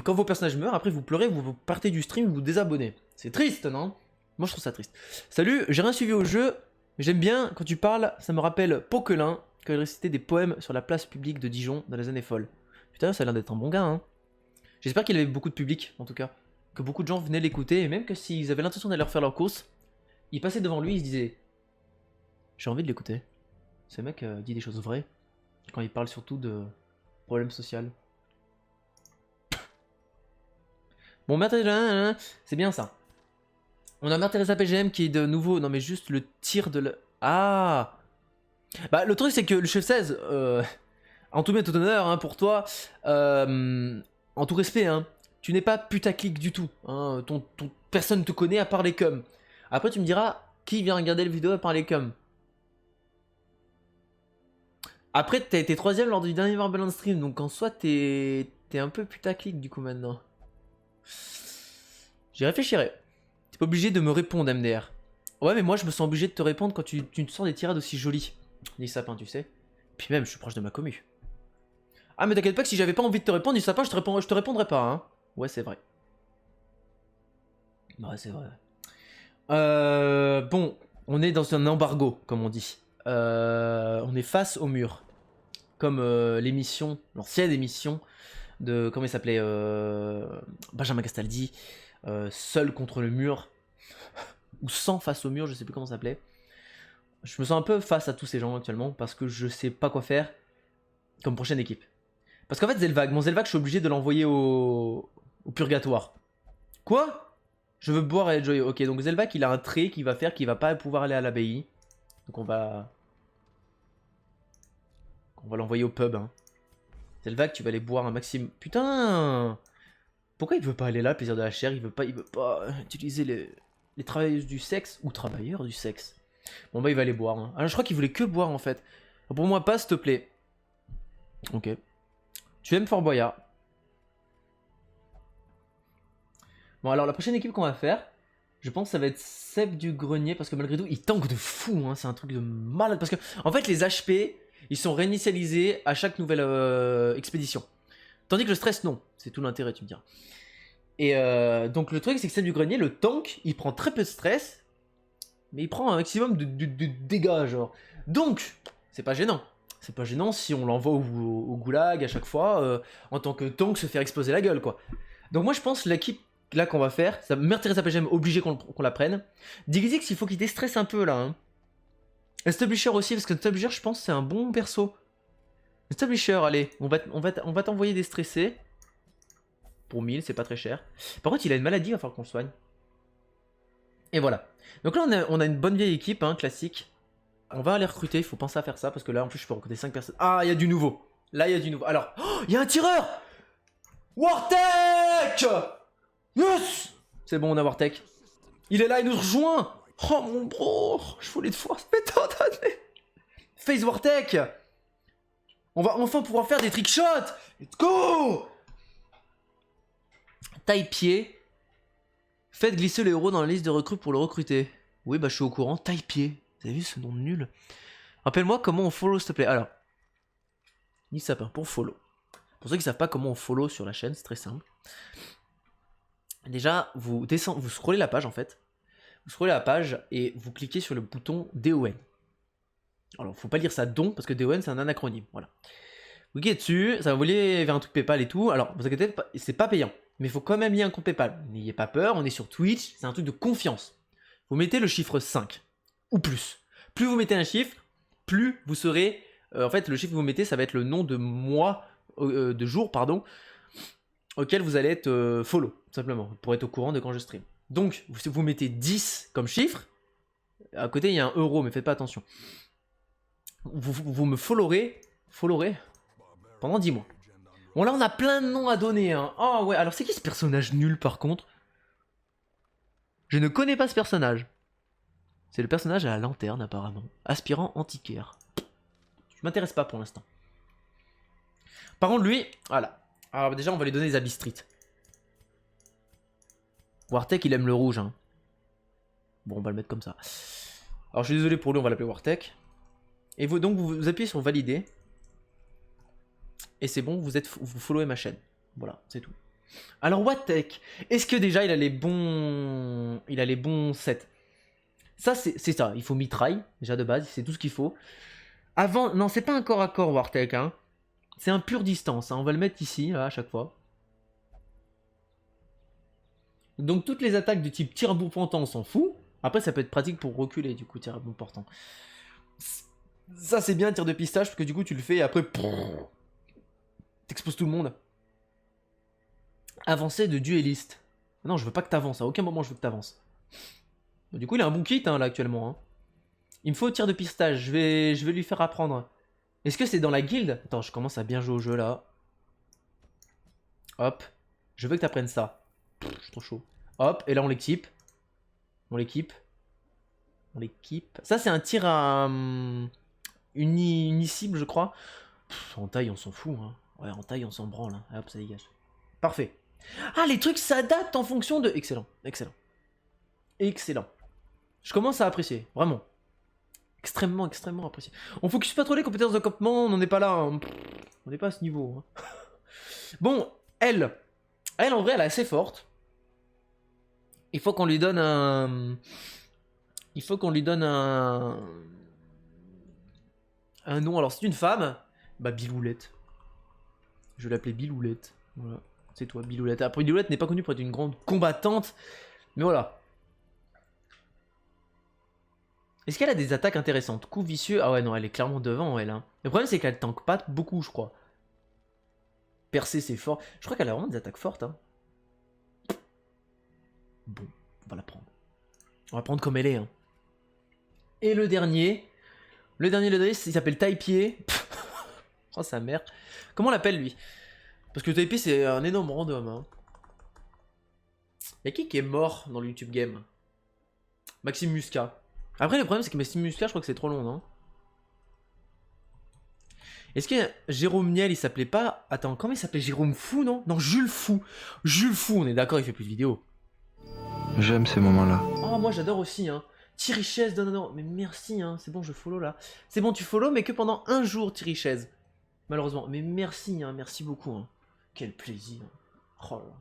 quand vos personnages meurent, après vous pleurez, vous partez du stream, vous vous désabonnez. C'est triste, non? Moi, je trouve ça triste. Salut, j'ai rien suivi au jeu, mais j'aime bien quand tu parles, ça me rappelle Poquelin, quand il récitait des poèmes sur la place publique de Dijon dans les années folles. Putain, ça a l'air d'être un bon gars, hein. J'espère qu'il avait beaucoup de public, en tout cas. Que beaucoup de gens venaient l'écouter, et même que s'ils avaient l'intention d'aller refaire leur course, ils passaient devant lui, ils se disaient j'ai envie de l'écouter. Ce mec dit des choses vraies, quand il parle surtout de problèmes sociaux. Bon, Mère Teresa, c'est bien ça. On a Mère Teresa PGM qui est de nouveau. Non, mais juste le tir de le. Ah! Bah, le truc, c'est que le chef 16, en tout bien tout honneur, hein, pour toi, en tout respect, hein, tu n'es pas putaclic du tout. Hein, personne ne te connaît à part les cums. Après, tu me diras qui vient regarder la vidéo à part les cums. Après, t'as été 3ème lors du dernier Marble Stream, donc en soi, t'es un peu putaclic du coup maintenant. J'y réfléchirai. T'es pas obligé de me répondre, MDR. Ouais, mais moi, je me sens obligé de te répondre quand tu te sors des tirades aussi jolies. Ni sapin, tu sais. Puis même, je suis proche de ma commu. Ah, mais t'inquiète pas que si j'avais pas envie de te répondre, du sapin, je te répondrais pas, hein. Ouais, c'est vrai. Ouais, c'est vrai. Bon, on est dans un embargo, comme on dit. On est face au mur. Comme l'émission, l'ancienne émission de, comment il s'appelait, Benjamin Castaldi, seul contre le mur, ou sans face au mur, je sais plus comment ça s'appelait. Je me sens un peu face à tous ces gens actuellement, parce que je sais pas quoi faire comme prochaine équipe. Parce qu'en fait, Zelvac, mon Zelvac, je suis obligé de l'envoyer au purgatoire. Quoi? Je veux boire et être joyeux. Ok, donc Zelvac, il a un trait qui va faire qu'il va pas pouvoir aller à l'abbaye. Donc on va l'envoyer au pub, hein. Zelvac, tu vas aller boire un maximum. Putain! Pourquoi il veut pas aller là, plaisir de la chair? Il veut pas utiliser les travailleuses du sexe ou travailleurs du sexe. Bon bah il va aller boire. Hein. Ah, je crois qu'il voulait que boire en fait. Pour moi pas, s'il te plaît. Ok. Tu aimes Fort Boyard. Bon alors la prochaine équipe qu'on va faire, je pense que ça va être Seb du Grenier parce que malgré tout il tank de fou. Hein. C'est un truc de malade parce que en fait les HP ils sont réinitialisés à chaque nouvelle expédition. Tandis que le stress, non. C'est tout l'intérêt, tu me diras. Et donc le truc, c'est que celle du grenier, le tank, il prend très peu de stress, mais il prend un maximum de dégâts, genre. Donc, c'est pas gênant. C'est pas gênant si on l'envoie au goulag à chaque fois, en tant que tank, se faire exploser la gueule, quoi. Donc moi, je pense l'équipe là qu'on va faire, ça Mère Teresa PGM obligé qu'on la prenne. Digizix, il faut qu'il déstresse un peu, là. Hein. Et Stubblisher aussi, parce que Stubblisher, je pense, c'est un bon perso. Stubblisher, allez, on va t'envoyer déstresser. Pour 1000, c'est pas très cher. Par contre, il a une maladie, il va falloir qu'on le soigne. Et voilà. Donc là, on a une bonne vieille équipe, hein, classique. On va aller recruter, il faut penser à faire ça, parce que là, en plus, je peux recruter 5 personnes. Ah, il y a du nouveau. Là, il y a du nouveau. Alors, oh, il y a un tireur Wartech. Yes. C'est bon, on a Wartech. Il est là, il nous rejoint. Oh mon bro, je voulais de force, mais tant d'années. Face Wartech. On va enfin pouvoir faire des trickshots. Let's go. Taille-pied. Faites glisser le héros dans la liste de recrues pour le recruter. Oui, bah je suis au courant. Taille-pied. Vous avez vu ce nom de nul? Rappelle-moi comment on follow, s'il te plaît. Alors, ni sapin pour follow. Pour ceux qui ne savent pas comment on follow sur la chaîne, c'est très simple. Déjà, vous descendez, vous scrollez la page en fait. Vous scrollez la page et vous cliquez sur le bouton DON. Alors, faut pas lire ça don parce que DON c'est un anacronyme. Voilà. Vous cliquez dessus, ça va vous lier vers un truc PayPal et tout. Alors, vous inquiétez pas, c'est pas payant. Mais il faut quand même lier un compte PayPal. N'ayez pas peur, on est sur Twitch, c'est un truc de confiance. Vous mettez le chiffre 5 ou plus. Plus vous mettez un chiffre, plus vous serez. En fait, le chiffre que vous mettez, ça va être le nom de mois, de jour, pardon, auquel vous allez être follow, tout simplement, pour être au courant de quand je stream. Donc, si vous mettez 10 comme chiffre, à côté il y a un euro, mais faites pas attention. Vous me followerez pendant 10 mois. Bon, là on a plein de noms à donner. Hein. Oh ouais, alors c'est qui ce personnage nul par contre? Je ne connais pas ce personnage. C'est le personnage à la lanterne apparemment. Aspirant antiquaire. Je m'intéresse pas pour l'instant. Par contre lui, voilà. Alors déjà on va lui donner des habits street. Wartech il aime le rouge. Hein. Bon on va le mettre comme ça. Alors je suis désolé pour lui, on va l'appeler Wartech. Et vous, donc vous appuyez sur valider. Et c'est bon, vous followez ma chaîne. Voilà, c'est tout. Alors Wartech, est-ce que déjà il a les bons sets? Ça c'est ça, il faut mitraille, déjà de base, c'est tout ce qu'il faut. Avant, non c'est pas un corps à corps Wartech, hein. C'est un pur distance, hein. On va le mettre ici, là, à chaque fois. Donc toutes les attaques de type tir à bout portant, on s'en fout. Après ça peut être pratique pour reculer, du coup, tir à bout portant. Ça c'est bien, tir de pistache, parce que du coup tu le fais et après... T'exposes tout le monde. Avancée de dueliste. Non, je veux pas que t'avances, à aucun moment je veux que t'avances. Bon, du coup il a un bon kit hein, là actuellement. Hein. Il me faut tir de pistache, je vais lui faire apprendre. Est-ce que c'est dans la guilde? Attends, je commence à bien jouer au jeu là. Hop. Je veux que t'apprennes ça. Je suis trop chaud. Hop, et là on l'équipe. On l'équipe. On l'équipe. Ça c'est un tir à... Unicible je crois. En taille on s'en fout. Hein. Ouais, en taille on s'en branle. Hein. Hop, ça dégage. Parfait. Ah, les trucs s'adaptent en fonction de... Excellent, excellent. Excellent. Je commence à apprécier, vraiment. Extrêmement, extrêmement apprécié. On focus pas trop les compétences de campement, on n'en est pas là. Hein. On n'est pas à ce niveau. Hein. Bon, elle en vrai, elle est assez forte. Il faut qu'on lui donne un... Il faut qu'on lui donne un nom. Alors, c'est une femme. Bah, Biloulette. Je vais l'appeler Biloulette. Voilà. C'est toi, Biloulette. Après, Biloulette n'est pas connue pour être une grande combattante. Mais voilà. Est-ce qu'elle a des attaques intéressantes? Coup vicieux. Ah ouais, non, elle est clairement devant, elle. Hein. Le problème, c'est qu'elle tank pas beaucoup, je crois. Percer, c'est fort. Je crois qu'elle a vraiment des attaques fortes. Hein. Bon, on va la prendre. On va prendre comme elle est. Hein. Et le dernier. Le dernier, il s'appelle Taille-Pied. Oh, sa mère. Comment on l'appelle, lui? Parce que Taille-Pied, c'est un énorme random. Hein. Y'a qui est mort dans le YouTube Game? Maxime Muscat. Après, le problème, c'est que Maxime Muscat, je crois que c'est trop long, non? Est-ce que Jérôme Niel, il s'appelait pas... Attends, comment il s'appelait? Jérôme Fou, non? Non, Jules Fou. Jules Fou, on est d'accord, il fait plus de vidéos. J'aime ces moments-là. Oh, moi, j'adore aussi, hein. Thierry Chaise, non. Mais merci, hein. C'est bon, je follow, là. C'est bon, tu follow, mais que pendant un jour, Thierry Chaise. Malheureusement. Mais merci, hein. Merci beaucoup, hein. Quel plaisir. Oh là là.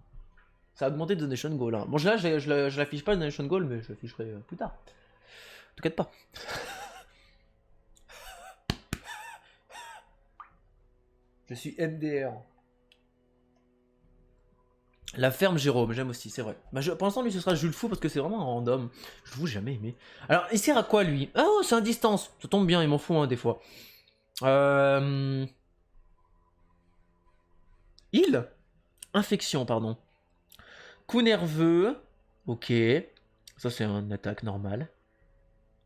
Ça a augmenté de Donation Goal, hein. Bon, là, je l'affiche pas, Donation Goal, mais je l'afficherai plus tard. T'inquiète pas. Je suis MDR. La ferme Jérôme, j'aime aussi, c'est vrai. Bah, pour l'instant, lui, ce sera Jules Fou parce que c'est vraiment un random. Je vous jamais aimé. Alors, il sert à quoi, lui? Oh, c'est un distance. Ça tombe bien, il m'en fout, hein, des fois. Il Infection, pardon. Coup nerveux. Ok. Ça, c'est une attaque normale.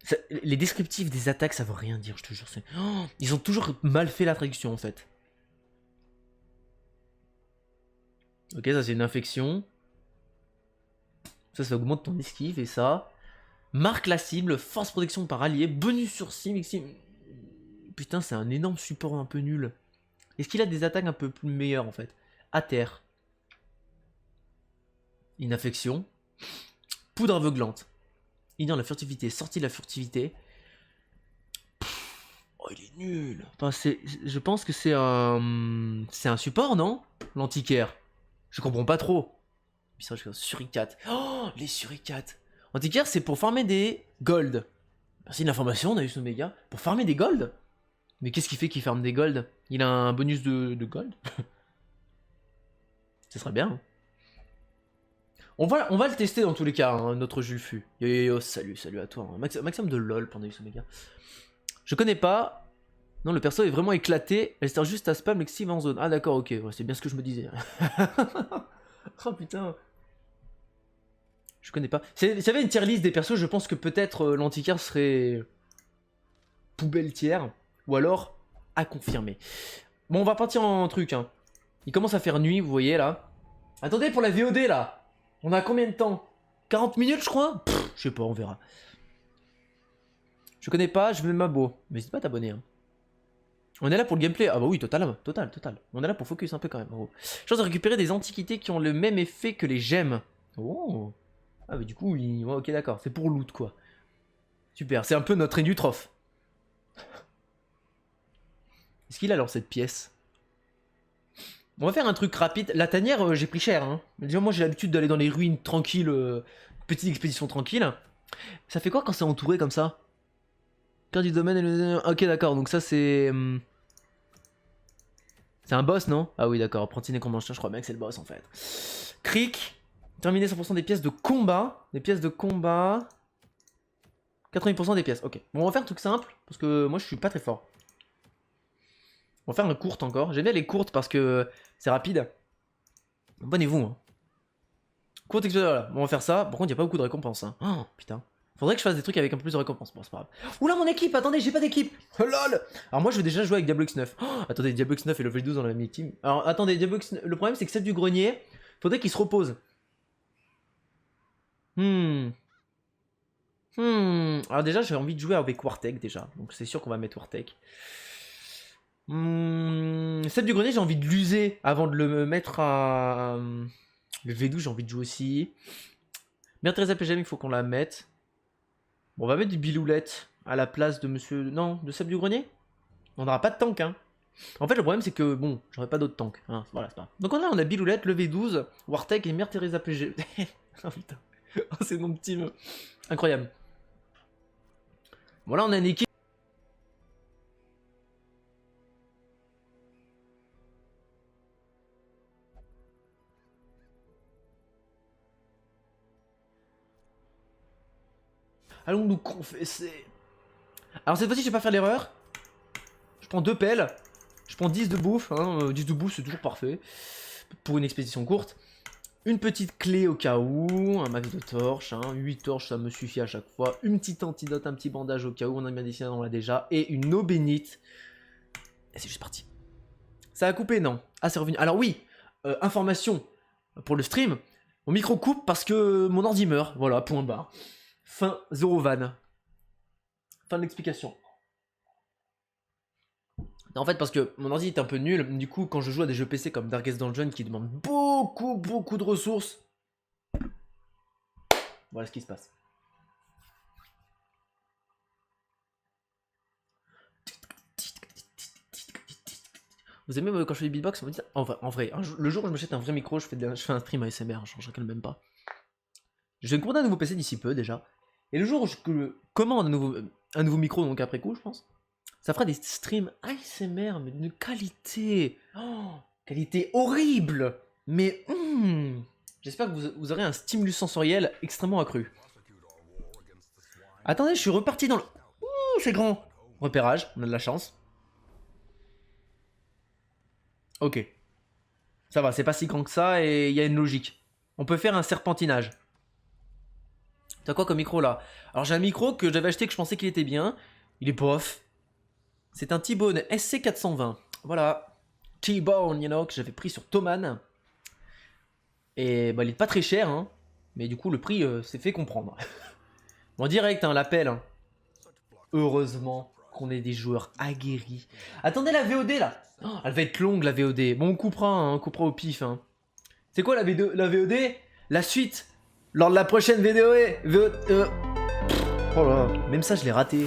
Ça, les descriptifs des attaques, ça veut rien dire, je te jure. Oh, ils ont toujours mal fait la traduction, en fait. Ok, ça, c'est une infection. Ça augmente ton esquive et ça. Marque la cible, force protection par allié, bonus sur cible. Putain, c'est un énorme support un peu nul. Est-ce qu'il a des attaques un peu plus meilleures en fait? À terre. Inaffection. Poudre aveuglante. Ignore la furtivité, sortie de la furtivité. Oh, il est nul. Enfin, je pense que c'est un support, non? L'antiquaire. Je comprends pas trop. Puis ça, je fais un suricate. Oh, les suricates. Antiquaire, c'est pour farmer des gold. Merci de l'information, Naïs Omega. Pour farmer des gold? Mais qu'est-ce qu'il fait qu'il farme des gold? Il a un bonus de gold? Ce serait bien. Hein. On va le tester dans tous les cas, hein, notre Jules Fu. Yo, salut à toi. Hein. Maximum de LOL pour Naïs Omega. Je connais pas. Non, le perso est vraiment éclaté. Elle sert juste à spam l'excessive en zone. Ah d'accord, ok. Ouais, c'est bien ce que je me disais. Oh putain. Je connais pas. S'il y avait une tier list des persos, je pense que peut-être l'antiquaire serait poubelle tiers. Ou alors à confirmer. Bon, on va partir en truc. Hein. Il commence à faire nuit, vous voyez là. Attendez, pour la VOD là. On a combien de temps? 40 minutes, je crois? Je sais pas, on verra. Je connais pas, je mets ma beau. Mais n'hésite pas à t'abonner. Hein. On est là pour le gameplay. Ah bah oui, total. On est là pour focus un peu quand même. Oh. Chance de récupérer des antiquités qui ont le même effet que les gemmes. Oh. Ah mais du coup, ouais, ok d'accord. C'est pour loot quoi. Super, c'est un peu notre Indutrof. Est-ce qu'il a alors cette pièce? On va faire un truc rapide. La tanière, j'ai pris cher. Hein. Déjà, moi j'ai l'habitude d'aller dans les ruines tranquilles. Petite expédition tranquille. Ça fait quoi quand c'est entouré comme ça? Carte du domaine et le... Ok d'accord, donc ça c'est... C'est un boss, non? Ah oui, d'accord. Apprenti nécromancien, je crois bien que c'est le boss, en fait. Cric. Terminer 100% des pièces de combat. Des pièces de combat. 80% des pièces. Ok. Bon, on va faire un truc simple. Parce que moi, je suis pas très fort. On va faire une courte encore. J'aime bien les courtes parce que c'est rapide. Abonnez-vous. Hein. Courte expérience, voilà. Bon, on va faire ça. Par contre, il n'y a pas beaucoup de récompenses. Hein. Oh, putain. Faudrait que je fasse des trucs avec un peu plus de récompenses. Bon, c'est pas grave. Oula, mon équipe. Attendez, j'ai pas d'équipe. Oh, lol. Alors, moi, je vais déjà jouer avec Diablo X9. Oh, attendez, Diablo X9 et level 12 dans la même team. Alors, attendez, Diablo X9. Le problème, c'est que celle du grenier, faudrait qu'il se repose. Alors, déjà, j'ai envie de jouer avec Wartech, déjà. Donc, c'est sûr qu'on va mettre Wartech. Celle du grenier, j'ai envie de l'user avant de le mettre à. Le V12, j'ai envie de jouer aussi. Mère Teresa PGM, il faut qu'on la mette. Bon, on va mettre du Biloulette à la place de monsieur... Non, de Seb du Grenier. On n'aura pas de tank, hein. En fait, le problème, c'est que, bon, j'aurais pas d'autres tanks. Hein. Voilà, c'est pas... Donc on a Biloulette, le V12, Wartech et Mère Teresa PG. Oh putain. Oh, c'est nom de team. Incroyable. Bon, là, on a une équipe. Allons nous confesser. Alors cette fois-ci, je vais pas faire l'erreur. Je prends 2 pelles. Je prends 10 de bouffe. Hein. 10 de bouffe, c'est toujours parfait. Pour une expédition courte. Une petite clé au cas où. Un max de torches. Hein. 8 torches, ça me suffit à chaque fois. Une petite antidote, un petit bandage au cas où. On a bien décidé, on l'a déjà. Et une eau bénite. Et c'est juste parti. Ça a coupé, non? Ah, c'est revenu. Alors oui, information pour le stream. Mon micro coupe parce que mon ordi meurt. Voilà, point barre. Fin, 0 van. Fin de l'explication. En fait, parce que mon ordi est un peu nul, du coup, quand je joue à des jeux PC comme Darkest Dungeon qui demandent beaucoup de ressources, voilà ce qui se passe. Vous aimez quand je fais des beatbox? En vrai, le jour où je m'achète un vrai micro, je fais un stream ASMR, je recale même pas. Je vais commander un nouveau PC d'ici peu déjà. Et le jour où je commande un nouveau micro, donc après coup, je pense, ça fera des streams ASMR, mais d'une qualité. Oh, qualité horrible. Mais j'espère que vous aurez un stimulus sensoriel extrêmement accru. Attendez, je suis reparti dans le... Ouh, c'est grand. Repérage, on a de la chance. Ok. Ça va, c'est pas si grand que ça et il y a une logique. On peut faire un serpentinage. T'as quoi comme micro là? Alors j'ai un micro que j'avais acheté que je pensais qu'il était bien. Il est bof. C'est un T-Bone SC420. Voilà. T-Bone, you know, que j'avais pris sur Thomann. Et bah il est pas très cher, hein. Mais du coup, le prix s'est fait comprendre. En direct, hein, l'appel. Hein. Heureusement qu'on est des joueurs aguerris. Attendez la VOD là. Oh, elle va être longue la VOD. Bon, on coupera au pif. Hein. C'est quoi la VOD? La suite lors de la prochaine vidéo. Oh là là, même ça je l'ai raté.